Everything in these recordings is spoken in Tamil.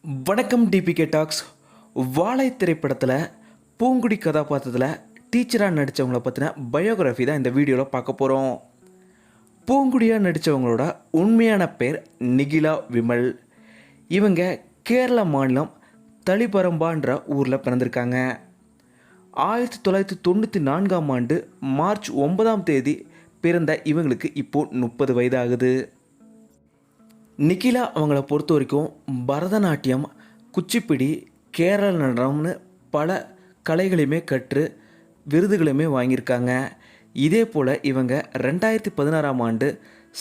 வணக்கம் டிபிகே டாக்ஸ். வாழை திரைப்படத்தில் பூங்குடி கதாபாத்திரத்தில் டீச்சராக நடித்தவங்கள பற்றின பயோகிராஃபி தான் இந்த வீடியோவில் பார்க்க போகிறோம். பூங்குடியாக நடித்தவங்களோட உண்மையான பேர் நிகிலா விமல். இவங்க கேரள மாநிலம் தளிபரம்பான்ற ஊரில் பிறந்திருக்காங்க. 1994ஆம் ஆண்டு மார்ச் 9ஆம் தேதி பிறந்த இவங்களுக்கு இப்போது 30 வயது ஆகுது. நிகிலா அவங்கள பொறுத்த வரைக்கும் பரதநாட்டியம், குச்சிப்பிடி, கேரள நடனம்னு பல கலைகளையுமே கற்று விருதுகளையுமே வாங்கியிருக்காங்க. இதே போல் இவங்க 2016ஆம் ஆண்டு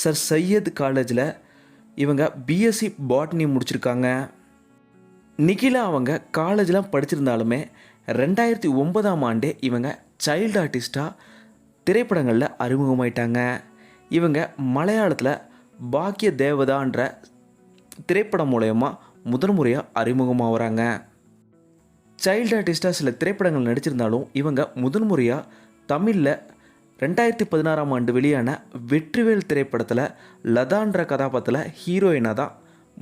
சர் சையத் காலேஜில் இவங்க பிஎஸ்சி பாட்னி முடிச்சிருக்காங்க. நிகிலா அவங்க காலேஜெலாம் படிச்சிருந்தாலுமே 2009ஆம் ஆண்டே இவங்க சைல்டு ஆர்டிஸ்டாக திரைப்படங்களில் அறிமுகமாயிட்டாங்க. இவங்க மலையாளத்தில் பாக்கிய தேவதான்ற திரைப்படம் மூலயமா முதன்முறையாக அறிமுகமாகறாங்க. சைல்டு ஆர்டிஸ்டாக சில திரைப்படங்கள் நடிச்சிருந்தாலும் இவங்க முதன்முறையாக தமிழில் 2016ஆம் ஆண்டு வெளியான வெற்றிவேல் திரைப்படத்தில் லதான்ற கதாபாத்திரத்தில் ஹீரோயினாக தான்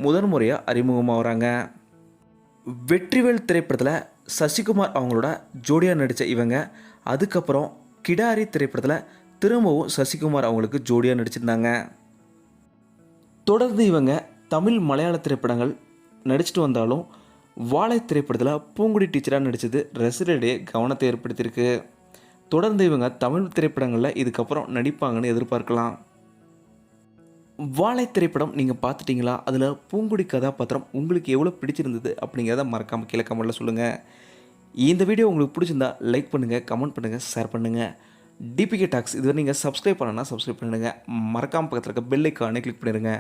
முதன்முறையாக அறிமுகமாகறாங்க. வெற்றிவேல் திரைப்படத்தில் சசிகுமார் அவங்களோட ஜோடியாக நடித்த இவங்க அதுக்கப்புறம் கிடாரி திரைப்படத்தில் திரும்பவும் சசிகுமார் அவங்களுக்கு ஜோடியாக நடிச்சிருந்தாங்க. தொடர்ந்து இவங்க தமிழ் மலையாள திரைப்படங்கள் நடிச்சிட்டு வந்தாலும் வாழை திரைப்படத்தில் பூங்குடி டீச்சராக நடித்தது ரசிகர்களிடையே கவனத்தை ஏற்படுத்தியிருக்கு. தொடர்ந்து இவங்க தமிழ் திரைப்படங்களில் இதுக்கப்புறம் நடிப்பாங்கன்னு எதிர்பார்க்கலாம். வாழை திரைப்படம் நீங்கள் பார்த்துட்டிங்களா? அதில் பூங்குடி கதாபாத்திரம் உங்களுக்கு எவ்வளோ பிடிச்சிருந்தது அப்படிங்கிறத மறக்காமல் கீழே கமெண்ட்டில் சொல்லுங்கள். இந்த வீடியோ உங்களுக்கு பிடிச்சிருந்தா லைக் பண்ணுங்கள், கமெண்ட் பண்ணுங்கள், ஷேர் பண்ணுங்கள். டிபிகே டாக்ஸ் இதுவரை நீங்கள் சப்ஸ்கிரைப் பண்ணணும்னா சப்ஸ்கிரைப் பண்ணிடுங்க. மறக்காமல் பக்கத்தில் இருக்க பெல் ஐக்கானை கிளிக் பண்ணிடுங்க.